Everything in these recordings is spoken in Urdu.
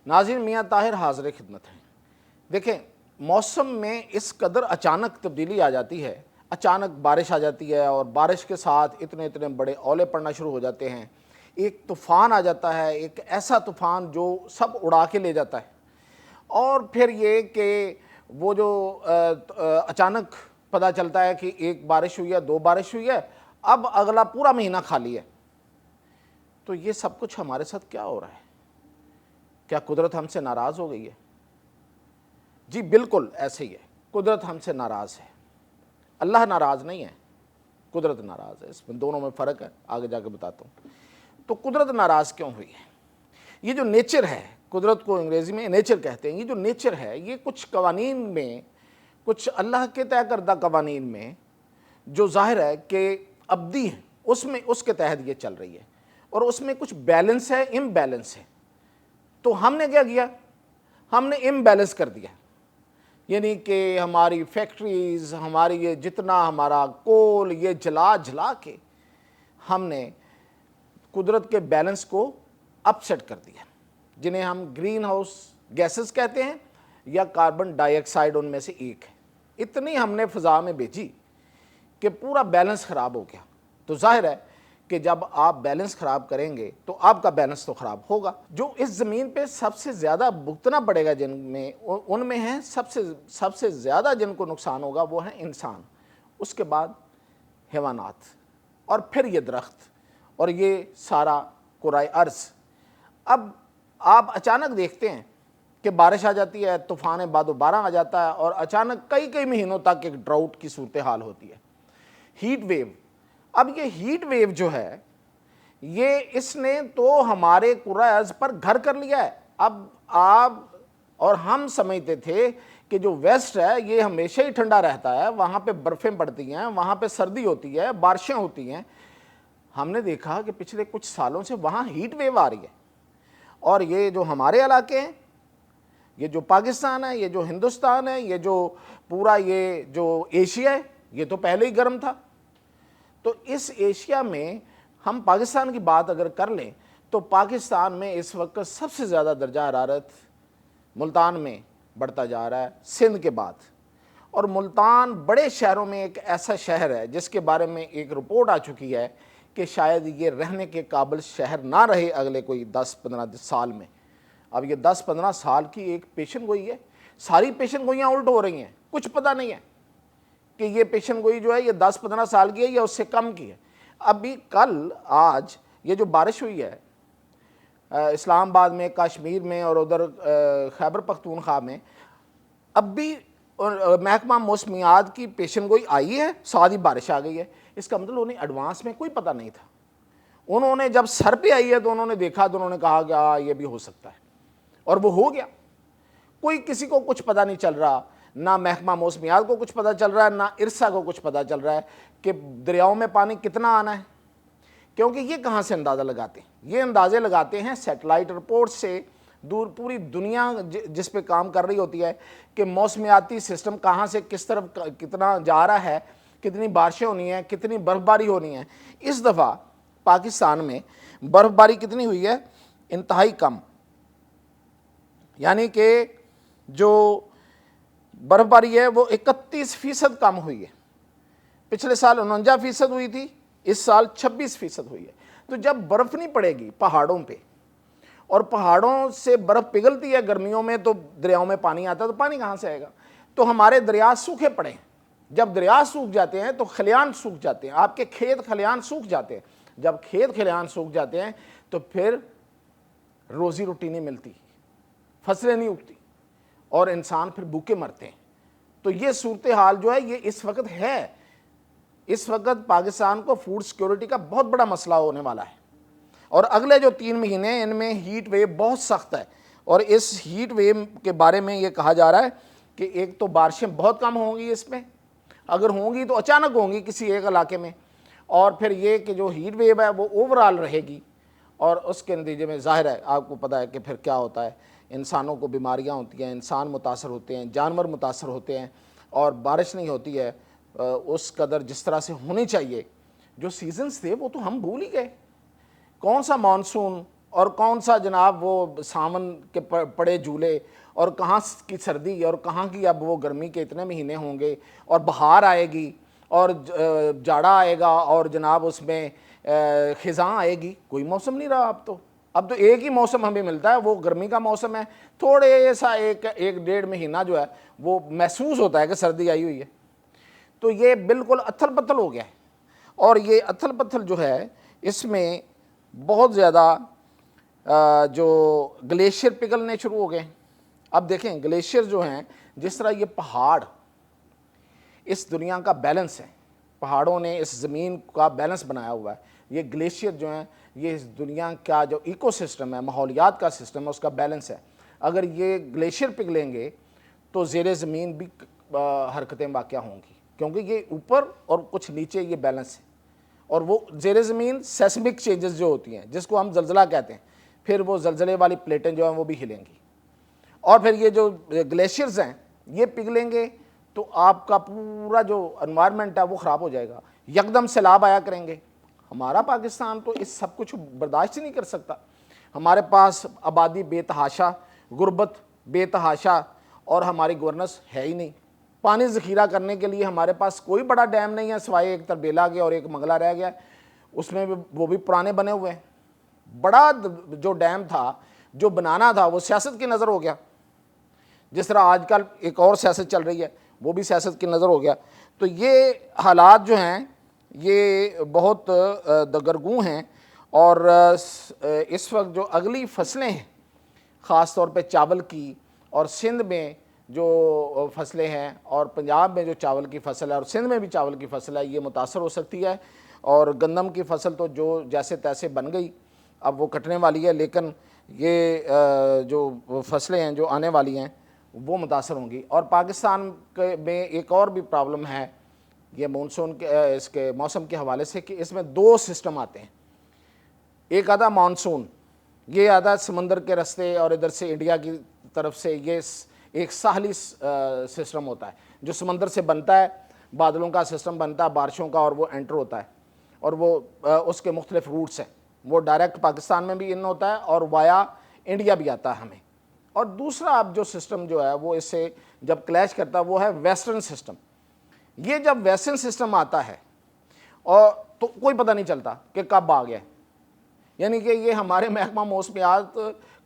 ناظرین، میاں طاہر حاضر خدمت ہیں۔ دیکھیں، موسم میں اس قدر اچانک تبدیلی آ جاتی ہے، اچانک بارش آ جاتی ہے اور بارش کے ساتھ اتنے اتنے بڑے اولے پڑنا شروع ہو جاتے ہیں، ایک طوفان آ جاتا ہے، ایک ایسا طوفان جو سب اڑا کے لے جاتا ہے۔ اور پھر یہ کہ وہ جو اچانک پتہ چلتا ہے کہ ایک بارش ہوئی ہے، 2 بارش ہوئی ہے، اب اگلا پورا مہینہ خالی ہے۔ تو یہ سب کچھ ہمارے ساتھ کیا ہو رہا ہے؟ کیا قدرت ہم سے ناراض ہو گئی ہے؟ جی بالکل ایسے ہی ہے، قدرت ہم سے ناراض ہے۔ اللہ ناراض نہیں ہے، قدرت ناراض ہے، اس میں دونوں میں فرق ہے، آگے جا کے بتاتا ہوں۔ تو قدرت ناراض کیوں ہوئی ہے؟ یہ جو نیچر ہے، قدرت کو انگریزی میں نیچر کہتے ہیں، یہ جو نیچر ہے یہ کچھ قوانین میں، کچھ اللہ کے طے کردہ قوانین میں جو ظاہر ہے کہ ابدی ہیں، اس کے تحت یہ چل رہی ہے، اور اس میں کچھ بیلنس ہے، امبیلنس ہے۔ تو ہم نے کیا کیا؟ ہم نے امبیلنس کر دیا، یعنی کہ ہماری فیکٹریز، ہماری یہ جتنا ہمارا کول، یہ جلا جلا کے ہم نے قدرت کے بیلنس کو اپ سیٹ کر دیا، جنہیں ہم گرین ہاؤس گیسز کہتے ہیں، یا کاربن ڈائی آکسائڈ ان میں سے ایک ہے۔ اتنی ہم نے فضا میں بھیجی کہ پورا بیلنس خراب ہو گیا۔ تو ظاہر ہے کہ جب آپ بیلنس خراب کریں گے تو آپ کا بیلنس تو خراب ہوگا۔ جو اس زمین پہ سب سے زیادہ بھگتنا پڑے گا ان میں ہیں سب سے زیادہ جن کو نقصان ہوگا وہ ہیں انسان، اس کے بعد حیوانات، اور پھر یہ درخت، اور یہ سارا کرۂ ارض۔ اب آپ اچانک دیکھتے ہیں کہ بارش آ جاتی ہے، طوفان باد و بارہ آ جاتا ہے، اور اچانک کئی مہینوں تک ایک ڈراؤٹ کی صورتحال ہوتی ہے، ہیٹ ویو۔ اب یہ ہیٹ ویو جو ہے یہ اس نے تو ہمارے کرۂ ارض پر گھر کر لیا ہے۔ اب آپ اور ہم سمجھتے تھے کہ جو ویسٹ ہے یہ ہمیشہ ہی ٹھنڈا رہتا ہے، وہاں پہ برفیں پڑتی ہیں، وہاں پہ سردی ہوتی ہے، بارشیں ہوتی ہیں۔ ہم نے دیکھا کہ پچھلے کچھ سالوں سے وہاں ہیٹ ویو آ رہی ہے، اور یہ جو ہمارے علاقے ہیں، یہ جو پاکستان ہے، یہ جو ہندوستان ہے، یہ جو پورا یہ جو ایشیا ہے، یہ تو پہلے ہی گرم تھا۔ تو اس ایشیا میں ہم پاکستان کی بات اگر کر لیں تو پاکستان میں اس وقت سب سے زیادہ درجہ حرارت ملتان میں بڑھتا جا رہا ہے، سندھ کے بعد۔ اور ملتان بڑے شہروں میں ایک ایسا شہر ہے جس کے بارے میں ایک رپورٹ آ چکی ہے کہ شاید یہ رہنے کے قابل شہر نہ رہے اگلے کوئی 10-15 سال میں۔ اب یہ 10-15 سال کی ایک پیشن گوئی ہے، ساری پیشن گوئیاں الٹ ہو رہی ہیں، کچھ پتہ نہیں ہے کہ یہ پیشن گوئی جو ہے یہ 10-15 سال کی ہے یا اس سے کم کی ہے۔ ابھی کل آج یہ جو بارش ہوئی ہے اسلام آباد میں، کشمیر میں، اور ادھر خیبر پختونخوا میں، اب بھی محکمہ موسمیات کی پیشن گوئی آئی ہے، ساتھ ہی بارش آ گئی ہے۔ اس کا مطلب انہیں ایڈوانس میں کوئی پتہ نہیں تھا، انہوں نے جب سر پہ آئی ہے تو انہوں نے دیکھا تو انہوں نے کہا کہ یہ بھی ہو سکتا ہے، اور وہ ہو گیا۔ کوئی کسی کو کچھ پتہ نہیں چل رہا، نہ محکمہ موسمیات کو کچھ پتہ چل رہا ہے، نہ ارسا کو کچھ پتہ چل رہا ہے کہ دریاؤں میں پانی کتنا آنا ہے، کیونکہ یہ کہاں سے اندازہ لگاتے ہیں؟ یہ اندازے لگاتے ہیں سیٹلائٹ رپورٹ سے۔ دور پوری دنیا جس پہ کام کر رہی ہوتی ہے کہ موسمیاتی سسٹم کہاں سے کس طرف کتنا جا رہا ہے، کتنی بارشیں ہونی ہیں، کتنی برف باری ہونی ہے۔ اس دفعہ پاکستان میں برف باری کتنی ہوئی ہے؟ انتہائی کم، یعنی کہ جو برف باری ہے وہ 31% کم ہوئی ہے۔ پچھلے سال 49% ہوئی تھی، اس سال 26% ہوئی ہے۔ تو جب برف نہیں پڑے گی پہاڑوں پہ، اور پہاڑوں سے برف پگھلتی ہے گرمیوں میں تو دریاؤں میں پانی آتا ہے، تو پانی کہاں سے آئے گا؟ تو ہمارے دریا سوکھے پڑے ہیں۔ جب دریا سوکھ جاتے ہیں تو خلیان سوکھ جاتے ہیں، آپ کے کھیت خلیان سوکھ جاتے ہیں۔ جب کھیت خلیان سوکھ جاتے ہیں تو پھر روزی روٹی نہیں ملتی، فصلیں نہیں اگتی، اور انسان پھر بھوکے مرتے ہیں۔ تو یہ صورتحال جو ہے یہ اس وقت ہے۔ اس وقت پاکستان کو فوڈ سیکیورٹی کا بہت بڑا مسئلہ ہونے والا ہے، اور اگلے جو 3 مہینے ہیں ان میں ہیٹ ویو بہت سخت ہے۔ اور اس ہیٹ ویو کے بارے میں یہ کہا جا رہا ہے کہ ایک تو بارشیں بہت کم ہوں گی، اس میں اگر ہوں گی تو اچانک ہوں گی کسی ایک علاقے میں، اور پھر یہ کہ جو ہیٹ ویو ہے وہ اوورآل رہے گی، اور اس کے نتیجے میں ظاہر ہے آپ کو پتہ ہے کہ پھر کیا ہوتا ہے، انسانوں کو بیماریاں ہوتی ہیں، انسان متاثر ہوتے ہیں، جانور متاثر ہوتے ہیں، اور بارش نہیں ہوتی ہے اس قدر جس طرح سے ہونی چاہیے۔ جو سیزنز تھے وہ تو ہم بھول ہی گئے، کون سا مانسون اور کون سا جناب وہ ساون کے پڑے جھولے، اور کہاں کی سردی اور کہاں کی اب وہ گرمی کے اتنے مہینے ہوں گے، اور بہار آئے گی اور جاڑا آئے گا اور جناب اس میں خزاں آئے گی. کوئی موسم نہیں رہا اب تو ایک ہی موسم ہمیں ملتا ہے، وہ گرمی کا موسم ہے. تھوڑے سا ایک ڈیڑھ مہینہ جو ہے وہ محسوس ہوتا ہے کہ سردی آئی ہوئی ہے. تو یہ بالکل اتھل پتھل ہو گیا ہے. اور یہ اتھل پتھل جو ہے اس میں بہت زیادہ جو گلیشیئر پگھلنے شروع ہو گئے. اب دیکھیں گلیشیئر جو ہیں، جس طرح یہ پہاڑ اس دنیا کا بیلنس ہے، پہاڑوں نے اس زمین کا بیلنس بنایا ہوا ہے. یہ گلیشیئر جو ہیں یہ اس دنیا کا جو ایکو سسٹم ہے، ماحولیات کا سسٹم ہے، اس کا بیلنس ہے. اگر یہ گلیشیئر پگھلیں گے تو زیر زمین بھی حرکتیں واقع ہوں گی، کیونکہ یہ اوپر اور کچھ نیچے یہ بیلنس ہے. اور وہ زیر زمین سیسمک چینجز جو ہوتی ہیں جس کو ہم زلزلہ کہتے ہیں، پھر وہ زلزلے والی پلیٹیں جو ہیں وہ بھی ہلیں گی. اور پھر یہ جو گلیشیئرز ہیں یہ پگھلیں گے تو آپ کا پورا جو انوائرمنٹ ہے وہ خراب ہو جائے گا. یکدم سیلاب آیا کریں گے. ہمارا پاکستان تو اس سب کچھ برداشت ہی نہیں کر سکتا. ہمارے پاس آبادی بے تحاشا، غربت بے تحاشا، اور ہماری گورننس ہے ہی نہیں. پانی ذخیرہ کرنے کے لیے ہمارے پاس کوئی بڑا ڈیم نہیں ہے سوائے ایک تربیلا کے اور ایک منگلا رہ گیا. اس میں وہ بھی پرانے بنے ہوئے ہیں. بڑا جو ڈیم تھا جو بنانا تھا وہ سیاست کی نظر ہو گیا. جس طرح آج کل ایک اور سیاست چل رہی ہے وہ بھی سیاست کی نظر ہو گیا. تو یہ حالات جو ہیں یہ بہت دگرگوں ہیں. اور اس وقت جو اگلی فصلیں ہیں خاص طور پہ چاول کی، اور سندھ میں جو فصلیں ہیں اور پنجاب میں جو چاول کی فصل ہے اور سندھ میں بھی چاول کی فصل ہے، یہ متاثر ہو سکتی ہے. اور گندم کی فصل تو جو جیسے تیسے بن گئی، اب وہ کٹنے والی ہے، لیکن یہ جو فصلیں ہیں جو آنے والی ہیں وہ متاثر ہوں گی. اور پاکستان میں ایک اور بھی پرابلم ہے یہ مونسون کے اس کے موسم کے حوالے سے، کہ اس میں دو سسٹم آتے ہیں. ایک آتا مانسون، یہ آتا ہے سمندر کے رستے اور ادھر سے انڈیا کی طرف سے. یہ ایک ساحلی سسٹم ہوتا ہے جو سمندر سے بنتا ہے، بادلوں کا سسٹم بنتا ہے بارشوں کا، اور وہ انٹر ہوتا ہے. اور وہ اس کے مختلف روٹس ہیں. وہ ڈائریکٹ پاکستان میں بھی ان ہوتا ہے اور وایا انڈیا بھی آتا ہے ہمیں. اور دوسرا اب جو سسٹم جو ہے وہ اس سے جب کلیش کرتا ہے وہ ہے ویسٹرن سسٹم. یہ جب ویسٹرن سسٹم آتا ہے اور تو کوئی پتہ نہیں چلتا کہ کب آ گیا. یعنی کہ یہ ہمارے محکمہ موسمیات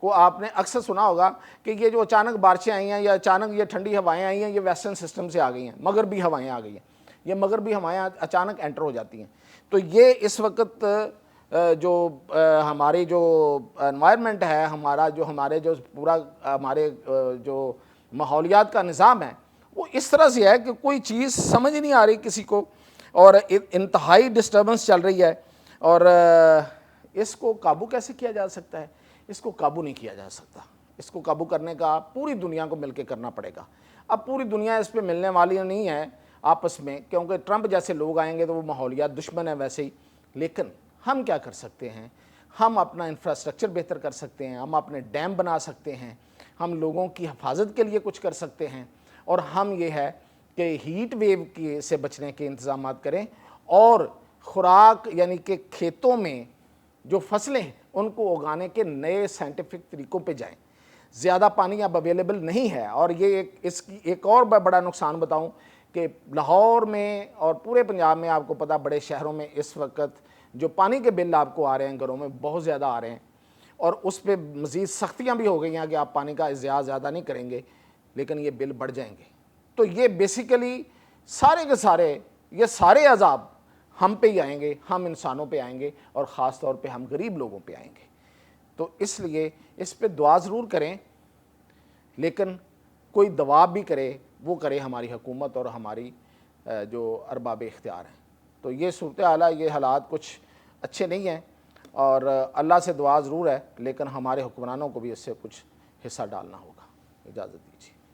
کو آپ نے اکثر سنا ہوگا کہ یہ جو اچانک بارشیں آئی ہیں یا اچانک یہ ٹھنڈی ہوائیں آئی ہیں یہ ویسٹرن سسٹم سے آ گئی ہیں، مغربی ہوائیں آ گئی ہیں. یہ مغربی ہوائیں اچانک انٹر ہو جاتی ہیں. تو یہ اس وقت جو ہماری جو انوائرمنٹ ہے، ہمارے جو پورا ہمارے جو ماحولیات کا نظام ہے وہ اس طرح سے ہے کہ کوئی چیز سمجھ نہیں آ رہی کسی کو، اور انتہائی ڈسٹربنس چل رہی ہے. اور اس کو قابو کیسے کیا جا سکتا ہے؟ اس کو قابو نہیں کیا جا سکتا. اس کو قابو کرنے کا پوری دنیا کو مل کے کرنا پڑے گا. اب پوری دنیا اس پہ ملنے والی نہیں ہے آپس میں، کیونکہ ٹرمپ جیسے لوگ آئیں گے تو وہ ماحولیات دشمن ہیں ویسے ہی. لیکن ہم کیا کر سکتے ہیں؟ ہم اپنا انفراسٹرکچر بہتر کر سکتے ہیں، ہم اپنے ڈیم بنا سکتے ہیں، ہم لوگوں کی حفاظت کے لیے کچھ کر سکتے ہیں. اور ہم یہ ہے کہ ہیٹ ویو سے بچنے کے انتظامات کریں، اور خوراک یعنی کہ کھیتوں میں جو فصلیں ہیں ان کو اگانے کے نئے سائنٹیفک طریقوں پہ جائیں. زیادہ پانی اب اویلیبل نہیں ہے. اور یہ اس کی ایک اور بڑا نقصان بتاؤں کہ لاہور میں اور پورے پنجاب میں آپ کو پتہ بڑے شہروں میں اس وقت جو پانی کے بل آپ کو آ رہے ہیں گھروں میں بہت زیادہ آ رہے ہیں، اور اس پہ مزید سختیاں بھی ہو گئی ہیں کہ آپ پانی کا اضاعہ زیادہ نہیں کریں گے لیکن یہ بل بڑھ جائیں گے. تو یہ بیسیکلی سارے کے سارے یہ سارے عذاب ہم پہ ہی آئیں گے، ہم انسانوں پہ آئیں گے، اور خاص طور پہ ہم غریب لوگوں پہ آئیں گے. تو اس لیے اس پہ دعا ضرور کریں، لیکن کوئی دباؤ بھی کرے وہ کرے ہماری حکومت اور ہماری جو ارباب اختیار ہیں. تو یہ صورتحال ہے، یہ حالات کچھ اچھے نہیں ہیں، اور اللہ سے دعا ضرور ہے، لیکن ہمارے حکمرانوں کو بھی اس سے کچھ حصہ ڈالنا ہوگا. اجازت دیجیے.